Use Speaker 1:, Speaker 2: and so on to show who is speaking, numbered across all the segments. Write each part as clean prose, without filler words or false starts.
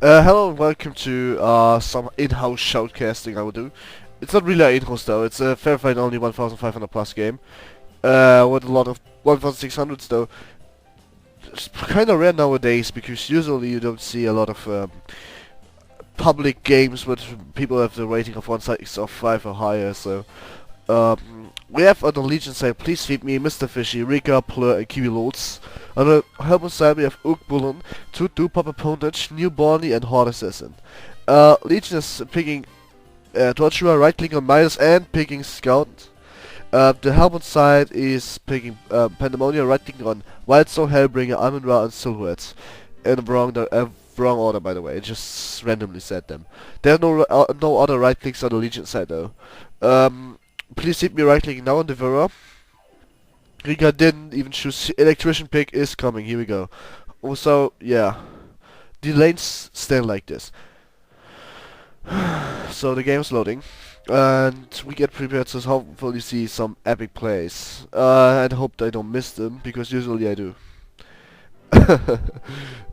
Speaker 1: Hello and welcome to some in-house shoutcasting I will do. It's not really an in-house though, it's a verified only 1500 plus game. With a lot of 1600s though. It's kinda rare nowadays because usually you don't see a lot of public games with people have the rating of 1/6 of 5 or higher, so we have on the Legion side Please Feed Me, Mr. Fishy, Rika, Plur and Kiwi Lords. On the Helmet side we have Ook Bullen, Toot Pop Opponent, New Barney and Horde Assassin. Legion is picking Torturer, right click on Midas and picking Scout. The Helmet side is picking Pandemonium, right clicking on Wildstone, Hellbringer, Amun-Ra and Silhouette. In the wrong order by the way, it just randomly said them. There are no other right clicks on the Legion side though. Please hit me right clicking now on Devourer. Rika didn't even choose Electrician pick is coming, here we go. Also, yeah. The lanes stand like this. So the game's loading. And we get prepared to hopefully see some epic plays. I hope I don't miss them, because usually I do.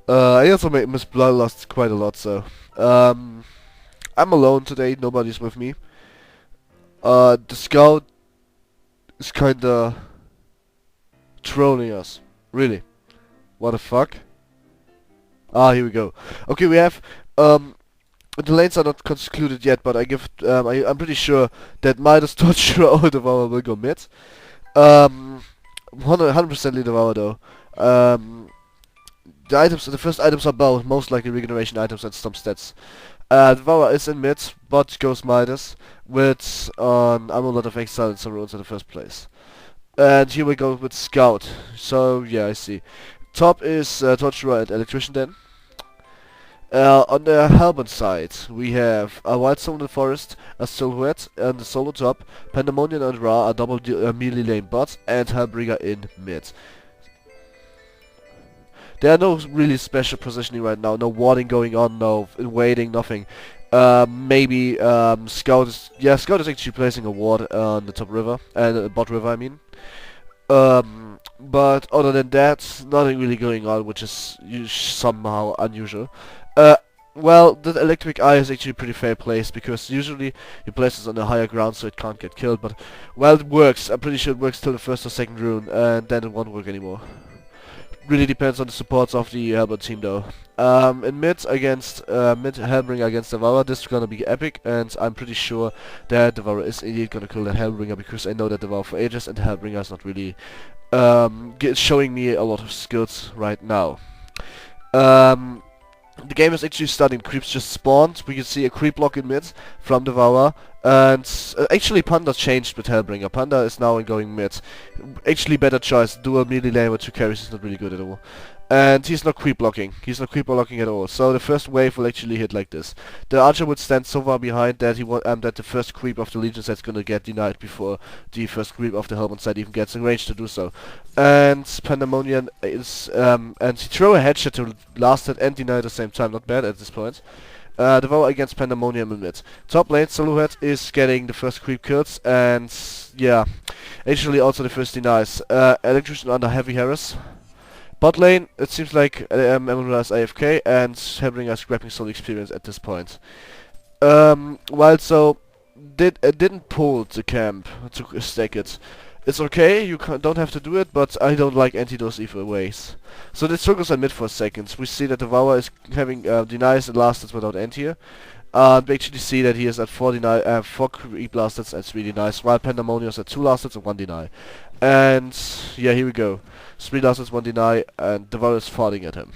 Speaker 1: I also miss Bloodlust quite a lot, so... I'm alone today, nobody's with me. The scout is kinda trolling us. Really. What the fuck? Ah, here we go. Okay, we have the lanes are not concluded yet, but I'm pretty sure that Midas Torture or Devourer will go mid. 100% lead Devourer though. The first items are both most likely regeneration items and some stats. Devourer is in mid, but goes Midas with Amulet of Exile and some runes in the first place. And here we go with Scout. So yeah, I see. Top is Torturer and Electrician then. On the Helmet side, we have a Wildstone in the forest, a Silhouette and the solo top, Pandemonium and Ra, a double melee lane bot, and Hellbringer in mid. There are no really special positioning right now, no warding going on, no waiting, nothing. Maybe Scout is actually placing a ward on the top river, and bot river I mean. But other than that, nothing really going on, which is somehow unusual. Well, the Electric Eye is actually pretty fair placed, because usually you place it on a higher ground so it can't get killed, but, well, it works. I'm pretty sure it works till the first or second rune, and then it won't work anymore. Really depends on the supports of the Helmet team though. In mid Hellbringer against Devourer, this is gonna be epic, and I'm pretty sure that Devourer is indeed gonna kill that Hellbringer, because I know that Devourer for ages and Hellbringer is not really showing me a lot of skills right now. The game is actually starting. Creeps just spawned. We can see a creep block in mid from Devourer. And actually Panda changed with Hellbringer. Panda is now going mid. Actually better choice. Dual melee lane with 2 carries is not really good at all. And he's not creep blocking. He's not creep blocking at all. So the first wave will actually hit like this. The archer would stand so far behind that that the first creep of the Legion set's gonna get denied before the first creep of the Helmet side even gets in range to do so. And Pandemonium is and he throw a headshot to last it and deny at the same time. Not bad at this point. Devourer against Pandemonium in mid. Top lane, Silhouette is getting the first creep kills, and yeah, actually also the first denies. Electrician under heavy harass. Bot lane, it seems like Amun-Ra is AFK, and Hellbringer is grabbing soul experience at this point. While didn't pull the camp to stack it. It's okay, you don't have to do it, but I don't like anti-dose either ways. So let's focus on mid for a second. We see that Devourer is having denies and lasters without anti here. We actually see that he is at 4 creep lasters and 3 denies, while Pandemonium is at 2 lasters and 1 deny. And yeah, here we go. 3 lasters, 1 deny, and Devourer is farting at him.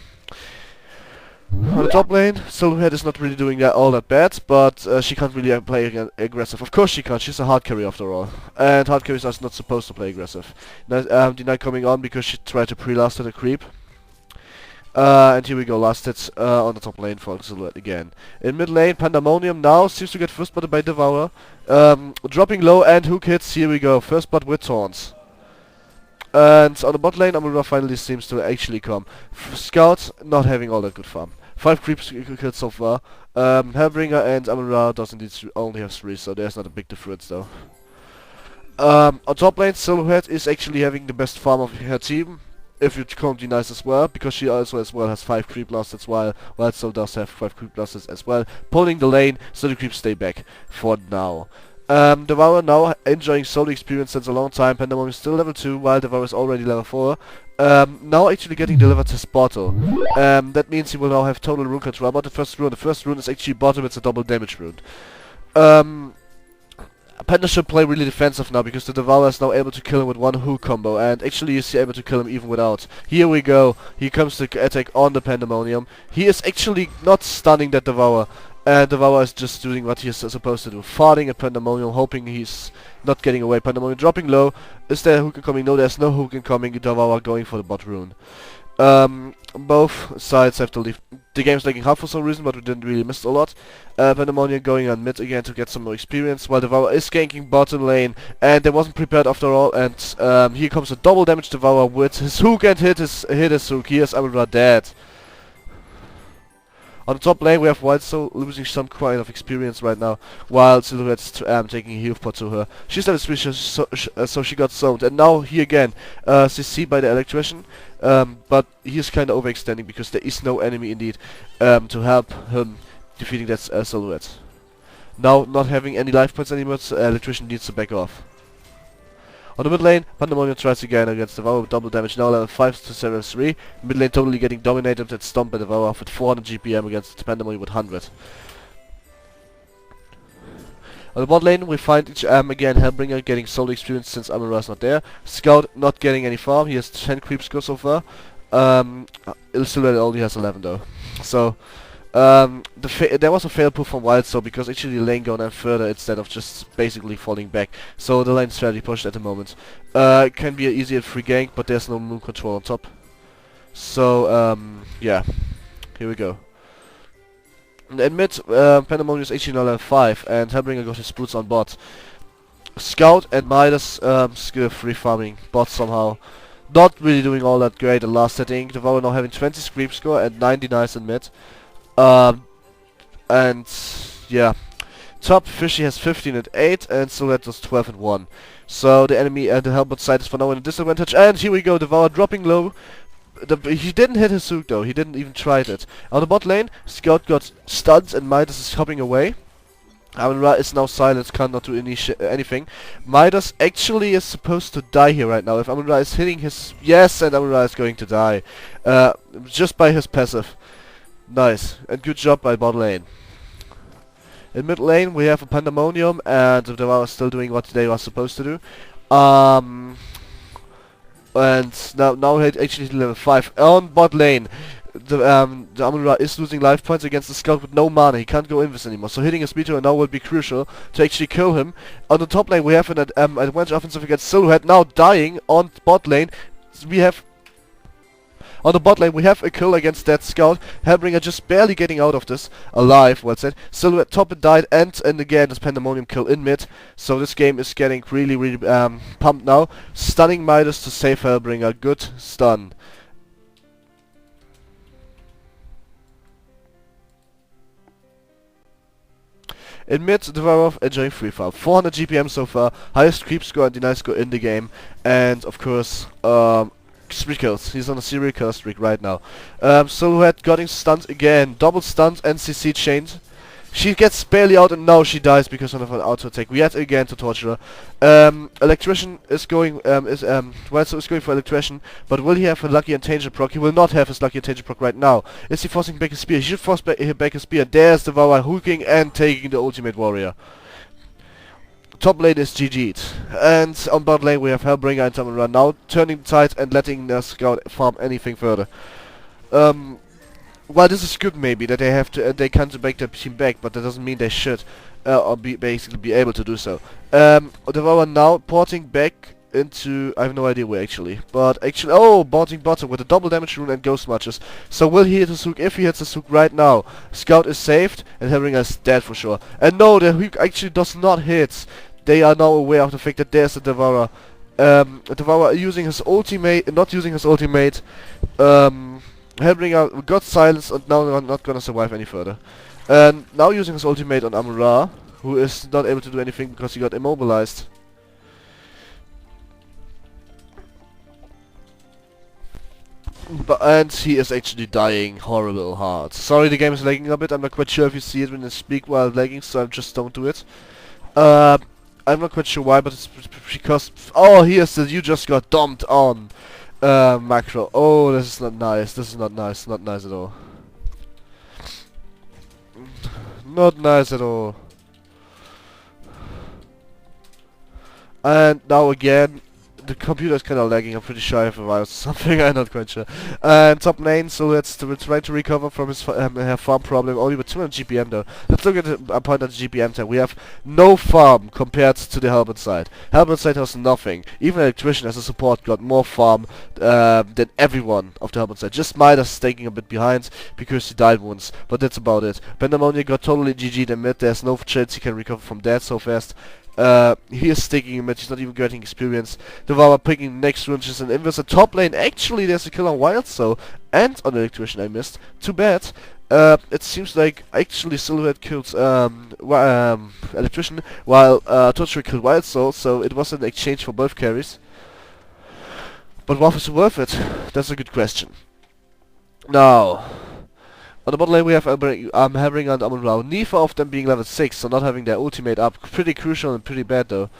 Speaker 1: On the top lane, Silhouette is not really doing that all that bad, but she can't really play aggressive. Of course she can't, she's a hard carry after all. And hard carries are not supposed to play aggressive. Deny coming on because she tried to pre-last a creep. And here we go, last hit on the top lane for Silhouette again. In mid lane, Pandemonium now seems to get first spotted by Devourer. Dropping low and hook hits, here we go, first spot with taunts. And on the bot lane, Amun-Ra finally seems to actually come. Scout not having all that good farm. 5 creeps killed so far. Hellbringer and Amun-Ra does indeed only have 3, so there's not a big difference though. On top lane, Silhouette is actually having the best farm of her team. if you count Denies as well, because she also as well has 5 creep blasts as well, while so does have 5 creep blasts as well, pulling the lane so the creeps stay back for now. Devour now enjoying solo experience since a long time. Pandemonium is still level 2, while Devour is already level 4. Now actually getting delivered his bottle. That means he will now have total rune control. About the first rune. The first rune is actually bottom, it's a double damage rune. Panda should play really defensive now, because the Devourer is now able to kill him with one hook combo, and actually is able to kill him even without. Here we go. He comes to attack on the Pandemonium. He is actually not stunning that Devourer. Devourer is just doing what he is supposed to do. Farting at Pandemonium, hoping he's not getting away. Pandemonium dropping low. Is there a hook incoming? No, there's no hook incoming. Devourer going for the bot rune. Both sides have to leave. The game's lagging half for some reason, but we didn't really miss a lot. Pandemonium going on mid again to get some more experience, while Devourer is ganking bottom lane, and they wasn't prepared after all, and here comes a double damage Devourer with his hook and hit his hook. Here's Amara dead. On the top lane we have Wild Soul losing some kind of experience right now, while Silhouette's taking a heal pot to her. She's level 3, so she got zoned. And now here again, CC by the electrician, but he is kinda overextending because there is no enemy indeed to help him defeating that Silhouette. Now not having any life points anymore, so electrician needs to back off. On the mid lane, Pandemonium tries again against Devourer with double damage, now level 5 to 7-3. Mid lane totally getting dominated and stomped by Devourer with 400 GPM against Pandemonium with 100. On the bot lane, we find again Hellbringer getting solo experience since Amara is not there. Scout not getting any farm, he has 10 creeps go so far. Silhouette only has 11 though. So, there was a fail proof from Wild Soul because actually the lane going further instead of just basically falling back. So the lane's fairly pushed at the moment. Can be an easier free gank, but there's no moon control on top. So, yeah. Here we go. In mid, Pandemonium is actually now level 5, and Hellbringer got his boots on bot. Scout and Midas skill free farming bot somehow. Not really doing all that great in last setting. Devourer now having 20 creep score and 9 denies in mid. And yeah, top Fishy has 15 and 8, and Silhouette was 12 and 1. So the enemy and the Hellbot side is for now in a disadvantage. And here we go, Devourer dropping low. He didn't hit his hook though, he didn't even try it. On the bot lane, Scout got stuns and Midas is hopping away. Amara is now silent, cannot do anything. Midas actually is supposed to die here right now. If Amara is hitting his... Yes, and Amara is going to die. Just by his passive. Nice, and good job by bot lane. In mid lane we have a Pandemonium, and the Devourer is still doing what they are supposed to do. And now actually level 5. On bot lane, the Amara is losing life points against the Scout with no mana. He can't go invis anymore, so hitting his meteor now will be crucial to actually kill him. On the top lane we have an advantage offensive against Silhouette, now dying on bot lane. We have... On the bot lane we have a kill against that Scout. Hellbringer just barely getting out of this alive, well said. Silhouette top and died, and again this Pandemonium kill in mid. So this game is getting really pumped now. Stunning Midas to save Hellbringer, good stun. In mid, Devourer enjoying free farm. 400 GPM so far, highest creep score and deny score in the game, and of course, 3 kills. He's on a serial kill streak right now. Silhouette getting stunned again, double stunned and CC chained. She gets barely out and now she dies because of an auto attack. We had again to torture her. Electrician is going, Wild Soul is going for Electrician, but will he have a Lucky and Tanger proc? He will not have his Lucky and Tanger proc right now. Is he forcing back his spear? He should force back his spear. There's the Devourer hooking and taking the ultimate warrior. Top lane is GG'd. And on bot lane we have Hellbringer and Amara now turning the tide and letting the Scout farm anything further. Well, this is good maybe that they have to they can't back their team back, but that doesn't mean they should or basically be able to do so. Devourer now porting back into I have no idea where actually, but actually porting bottom with a double damage rune and ghost matches. So will he hit his hook? If he hits his hook right now, Scout is saved and Hellbringer is dead for sure. And no, the hook actually does not hit. They are now aware of the fact that there's a Devourer. Devourer using his ultimate, not using his ultimate. Hellbringer got silenced and now not gonna survive any further. And now using his ultimate on Amara, who is not able to do anything because he got immobilized. And he is actually dying horrible hard. Sorry, the game is lagging a bit. I'm not quite sure if you see it when I speak while lagging, so I just don't do it. I'm not quite sure why, but it's because... Oh, here's the you just got dumped on macro. Oh, this is not nice. This is not nice. Not nice at all. Not nice at all. And now again, the computer is kind of lagging. I'm pretty sure I have a virus or something. I'm not quite sure. And top lane, so let's try to recover from his farm problem. Only with 200 GPM though. Let's look at a point at the GPM tag. We have no farm compared to the Halberd side. Halberd side has nothing. Even Electrician as a support got more farm than everyone of the Halberd side. Just Midas taking a bit behind because he died once, but that's about it. Pandemonium got totally GG'd in mid. There's no chance he can recover from that so fast. He is sticking in mid, he's not even getting experience. Devour picking next ranges and inverse. Top lane, actually there's a kill on Wild Soul and on Electrician I missed. Too bad. It seems like actually Silhouette killed Electrician while Torture killed Wild Soul, so it was an exchange for both carries. But was it worth it? That's a good question. Now, on the bot lane we have Hammering and Amon-Ra. Neither of them being level 6, so not having their ultimate up. Pretty crucial and pretty bad though.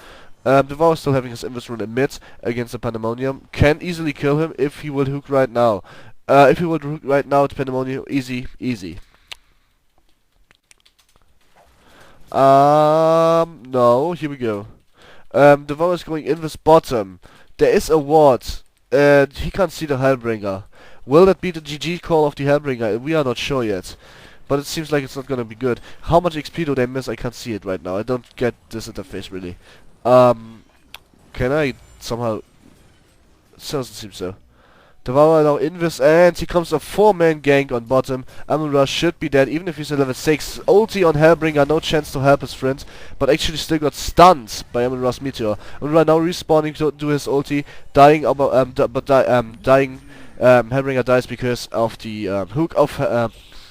Speaker 1: Devour still having his invis rune in mid against the Pandemonium. Can easily kill him if he would hook right now. If he would hook right now, the Pandemonium, easy. No, here we go. Devour is going invis bottom. There is a ward. He can't see the Hellbringer. Will that be the GG call of the Hellbringer? We are not sure yet. But it seems like it's not gonna be good. How much XP do they miss? I can't see it right now. I don't get this interface really. Can I somehow... It doesn't seem so. Devour now invis and he comes a 4-man gank on bottom. Amon-Ra should be dead even if he's at level 6. Ulti on Hellbringer, no chance to help his friend. But actually still got stunned by Amon-Ra's meteor. Amon-Ra now respawning to do his ulti. Dying, dying. Hellbringer dies because of the hook of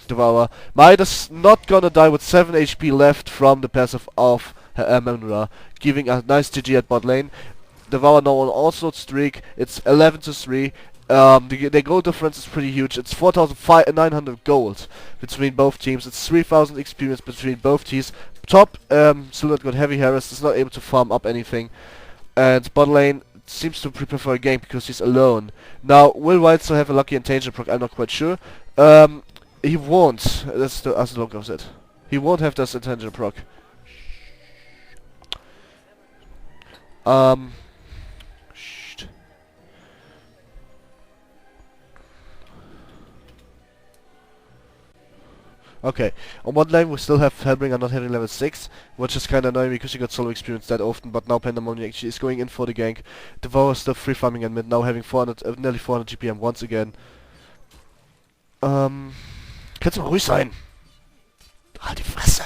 Speaker 1: Devour. Midas not gonna die with 7 HP left from the passive of Amon-Ra, giving a nice GG at bot lane. Devour now on also streak. It's 11-3. The gold difference is pretty huge. It's 4,900 gold between both teams. It's 3,000 experience between both teams. Top Silhouette got heavy harass. Is not able to farm up anything, and bot lane seems to prepare for a game because he's alone. Now, will Wild still have a lucky intention proc? I'm not quite sure. He won't. That's the as long as it. He won't have this intention proc. Okay, on one lane we still have Hellbringer not having level 6, which is kinda annoying because he got solo experience that often, but now Pandemonium actually is going in for the gank. Devour still free farming in mid, now having 400, nearly 400 GPM once again. Kannst du mal ruhig sein? Halt die Fresse!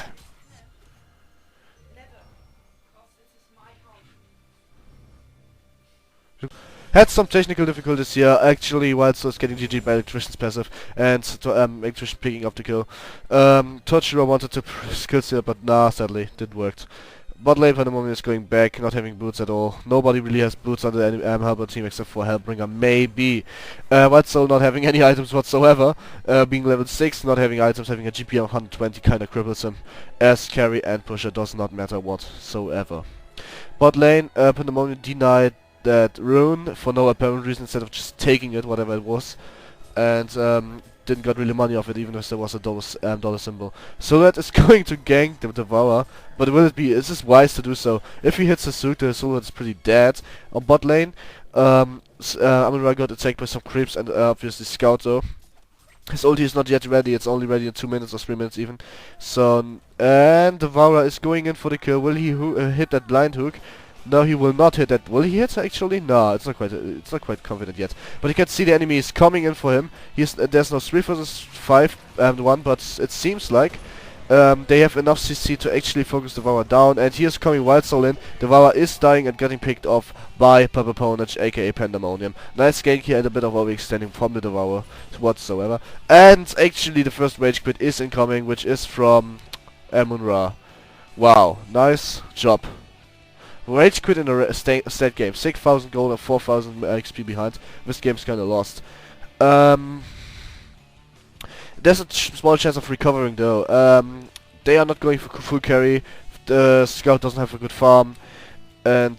Speaker 1: Had some technical difficulties here. Actually, Wild Soul is getting GG by Electrician's passive and Electrician picking up the kill. Torchiro wanted to skill steal, but nah, sadly, didn't work. Bot lane for the moment is going back, not having boots at all. Nobody really has boots on the Hellbird team except for Hellbringer, maybe. Wild Soul not having any items whatsoever, being level 6, not having items, having a GP of 120 kinda cripples him. As carry and pusher does not matter whatsoever. Bot lane, Pandemonium denied that rune for no apparent reason instead of just taking it, whatever it was, and didn't got really money off it even if there was a dollar symbol. So that is going to gank the Devourer, but will it be, is this wise to do so? If he hits the Sook, the Silhouette is pretty dead. On bot lane, Amon-Ra got attacked by some creeps and obviously Scout though. His ulti is not yet ready, it's only ready in 2 minutes or 3 minutes even. So, and Devourer is going in for the kill. Will he hit that blind hook? No, he will not hit that. Will he hit actually? No, it's not quite confident yet. But he can see the enemy is coming in for him. There's no 3 versus 5 and 1, but it seems like they have enough CC to actually focus Devourer down. And here's coming Wild Soul in. Devourer is dying and getting picked off by Purple Ponage, aka Pandemonium. Nice gank here and a bit of overextending from the Devourer whatsoever. And actually the first rage quit is incoming, which is from Amon-Ra. Wow, nice job. Rage quit in a state game, 6,000 gold and 4,000 XP behind. This game's kinda lost. Um, there's a small chance of recovering though. They are not going for full carry. The scout doesn't have a good farm. And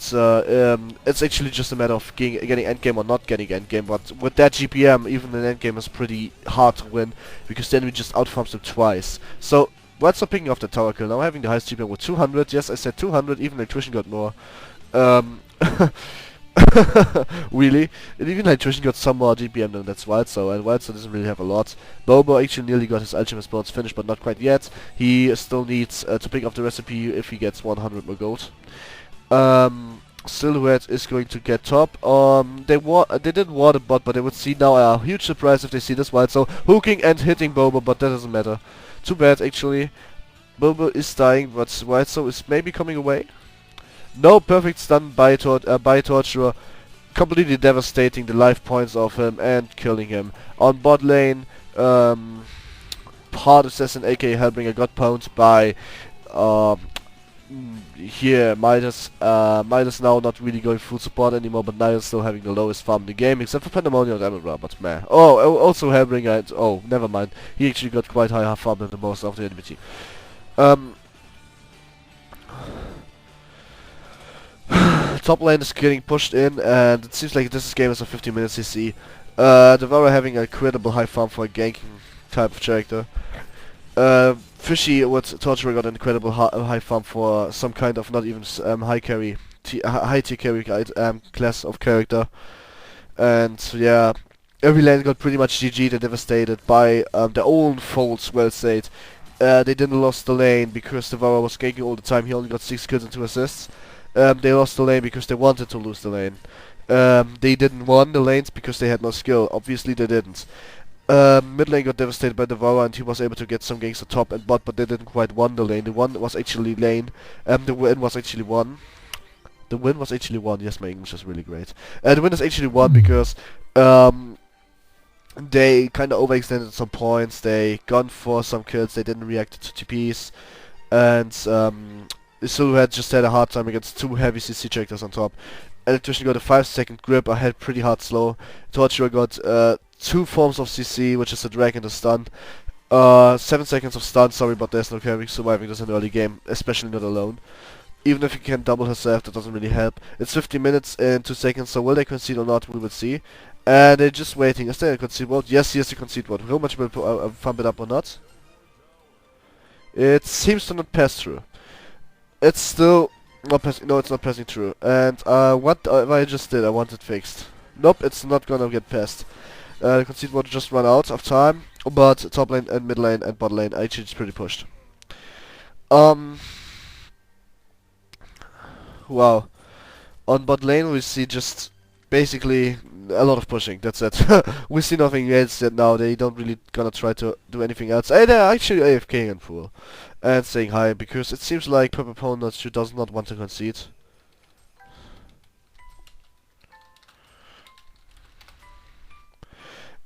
Speaker 1: it's actually just a matter of getting endgame or not getting endgame, but with that GPM, even an endgame is pretty hard to win, because then we just outfarms them twice. So, White's not picking off the tower kill, now having the highest GPM with 200, yes I said 200, even Electrician got more. Really? And even Electrician got some more GPM than that's White, and White doesn't really have a lot. Bobo actually nearly got his ultimate spawns finished, but not quite yet. He still needs to pick off the recipe if he gets 100 more gold. Silhouette is going to get top. They didn't want a bot, but they would see now a huge surprise if they see this White. So hooking and hitting Bobo, but that doesn't matter. Too bad actually. Bobo is dying, but White so is maybe coming away. No, perfect stun by Torturer, completely devastating the life points of him and killing him. On bot lane, Hard Assassin aka Hellbringer got pwned by here Midas. Midas now not really going full support anymore, but Niall still having the lowest farm in the game, except for Pandemonium and Emerald, but meh. Oh, also Hellbringer, and, oh, never mind. He actually got quite high farm than the most of the enemy team. Top lane is getting pushed in, and it seems like this game is a 15 minute CC. Devourer having a incredible high farm for a ganking type of character. Fishy with Torturer got an incredible high farm for some kind of not even high carry, high tier carry class of character. And yeah, every lane got pretty much GG'd and devastated by their own faults, well said. They didn't lost the lane because Devourer was ganking all the time. He only got 6 kills and 2 assists. They lost the lane because they wanted to lose the lane. They didn't won the lanes because they had no skill. Obviously they didn't. Mid lane got devastated by Devourer and he was able to get some ganks to top and bot, but they didn't quite won the lane. The win was actually lane. The win was actually won. The win was actually won. Yes, my English is really great. The win is actually won because they kind of overextended some points. They gone for some kills. They didn't react to TPs, and Silhouette just had a hard time against 2 heavy CC characters on top. Electrician got a 5-second grip, I had pretty hard slow. Torturer got 2 forms of CC, which is a drag and a stun. 7 seconds of stun, sorry, but there's no carry surviving this in the early game, especially not alone. Even if you can double herself, that doesn't really help. It's 50 minutes and 2 seconds, so will they concede or not, we will see. And they're just waiting. Is there a concede vote? Yes, a concede vote. How much will pump it up or not? It seems to not pass through. It's still not passing. No, it's not passing through. And what I just did, I want it fixed. Nope, it's not gonna get passed. The concede vote just run out of time, but top lane and mid lane and bot lane actually is pretty pushed. Wow. On bot lane we see just basically a lot of pushing, that's it. We see nothing else yet now. They don't really gonna try to do anything else. They're actually AFK in pool and saying hi, because it seems like Purple opponent does not want to concede.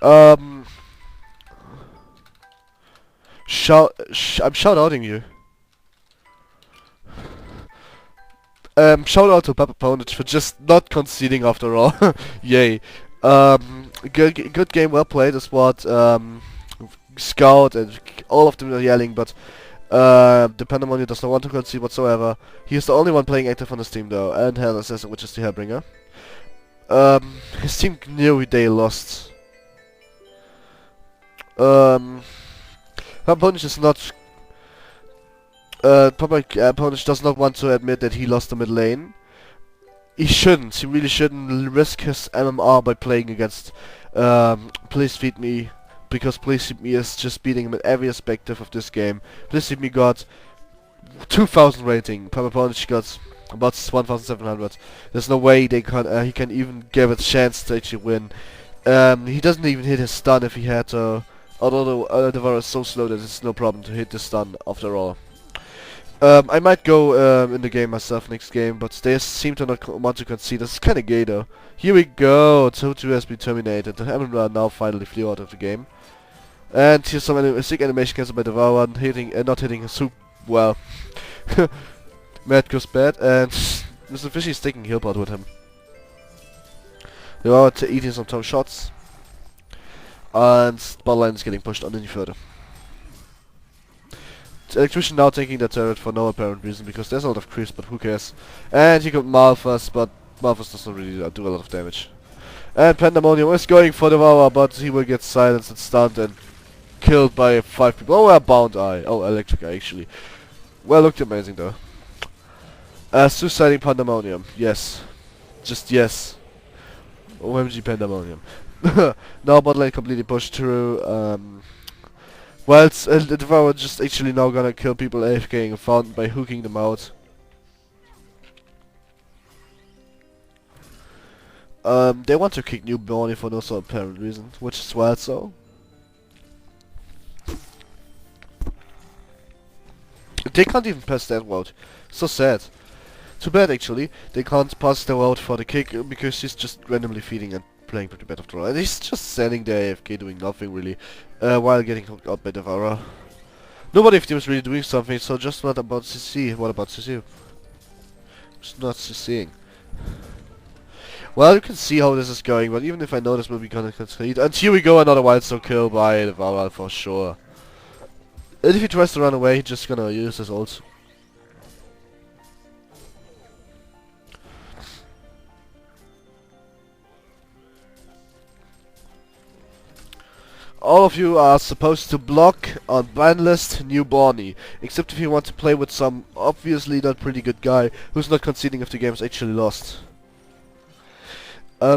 Speaker 1: I'm shout-outing you. Shout out to Papa Ponage for just not conceding after all. Yay. Good game, well played is what Scout and all of them are yelling, but the Pandemonium does not want to concede whatsoever. He is the only one playing active on his team though, and Hell Assassin, which is the Hellbringer. His team knew they lost. Papa Ponage is not Ponage does not want to admit that he lost the mid lane. He shouldn't. He really shouldn't risk his MMR by playing against Please Feed Me, because Please Feed Me is just beating him in every aspect of this game. Please Feed Me got 2000 rating. Papa Ponage got about 1700. There's no way they can he can even give it a chance to actually win. He doesn't even hit his stun if he had to. Although the Devourer is so slow that it's no problem to hit the stun after all. I might go in the game myself next game, but they seem to not want to concede. This is kinda gay though. Here we go, 2-2 has been terminated. The Hammer now finally flew out of the game. And here's some sick animation cancelled by Devourer, not hitting his soup well. Matt goes bad, and Mr. Fishy is taking heal pot with him. Devourer eating some shots. And Botline is getting pushed on any further. Electrician now taking the turret for no apparent reason because there's a lot of creeps, but who cares? And he got Malphus, but Malphus doesn't really do a lot of damage. And Pandemonium is going for the Devour, but he will get silenced and stunned and killed by 5 people. Oh, a Bound Eye. Oh, Electric Eye, actually. Well, looked amazing, though. Suiciding Pandemonium. Yes. Just yes. OMG Pandemonium. Now Botlane completely pushed through. Whilst the Devourer just actually now gonna kill people AFKing a fountain by hooking them out. They want to kick New Borny for no sort of apparent reason, which is wild, so. They can't even pass that route. So sad. Too bad, actually. They can't pass the route for the kick because he's just randomly feeding and playing pretty bad after all. And he's just standing there AFK doing nothing really, while getting hooked out by Devourer. Nobody of them is really doing something, so just what about CC? What about CC? It's not CCing. Well, you can see how this is going, but even if I know this will be gonna concede. And here we go, another Wildstone kill by Devourer for sure. And if he tries to run away, he's just gonna use his ult. All of you are supposed to block on ban list New Borny, except if you want to play with some obviously not pretty good guy who's not conceding if the game is actually lost.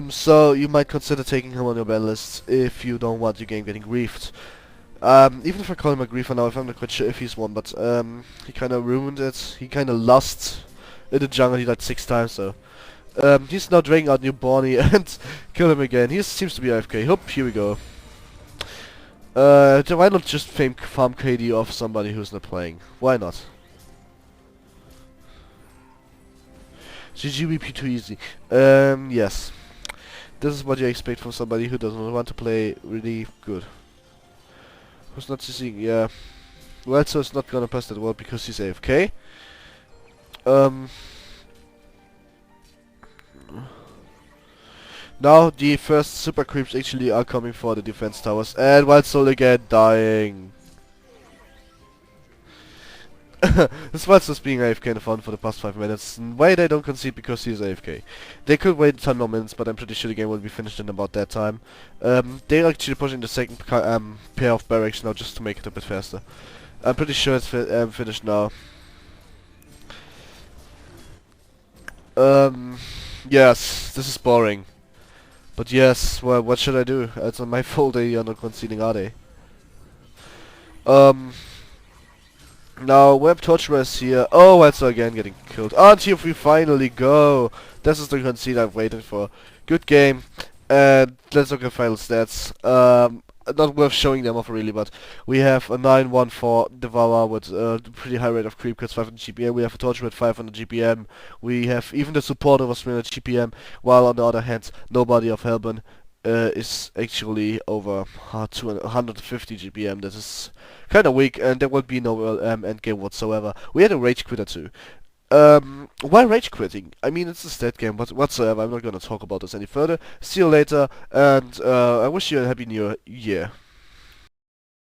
Speaker 1: So you might consider taking him on your ban list if you don't want your game getting griefed. Even if I call him a griefer now, I'm not quite sure if he's one, but he kinda ruined it. He kinda lost in the jungle, he died 6 times, so he's now dragging out New Borny and kill him again. He seems to be AFK. Hope, here we go. Why not just farm KD off somebody who's not playing? Why not? GG VP too easy. Yes. This is what you expect from somebody who doesn't want to play really good. Who's not CCing? Yeah. Well, so it's not gonna pass that well because he's AFK. Now the first super creeps actually are coming for the defense towers, and Wild Soul again dying. This Wild Soul's being AFK in the front for the past 5 minutes. Why they don't concede? Because he's AFK. They could wait 10 more minutes, but I'm pretty sure the game will be finished in about that time. They're actually pushing the second pair of barracks now just to make it a bit faster. I'm pretty sure it's finished now. Yes, this is boring. But yes, well, what should I do? It's on my fault they are not conceding, are they? Now, Web Torturer is here. Oh, Wetzel again getting killed. And here we finally go. This is the concede I've waited for. Good game. And let's look at final stats. Not worth showing them off really, but we have a 9-1 for Devourer with a pretty high rate of creep kills, 500 GPM. We have a Torture with 500 GPM. We have even the supporter was 300 GPM, while on the other hand, nobody of Hellburn is actually over 150 GPM. That is kind of weak, and there will be no end game whatsoever. We had a Rage Quitter too. Why rage quitting? I mean, it's a stat game, but whatsoever. I'm not gonna talk about this any further. See you later, and I wish you a happy new year.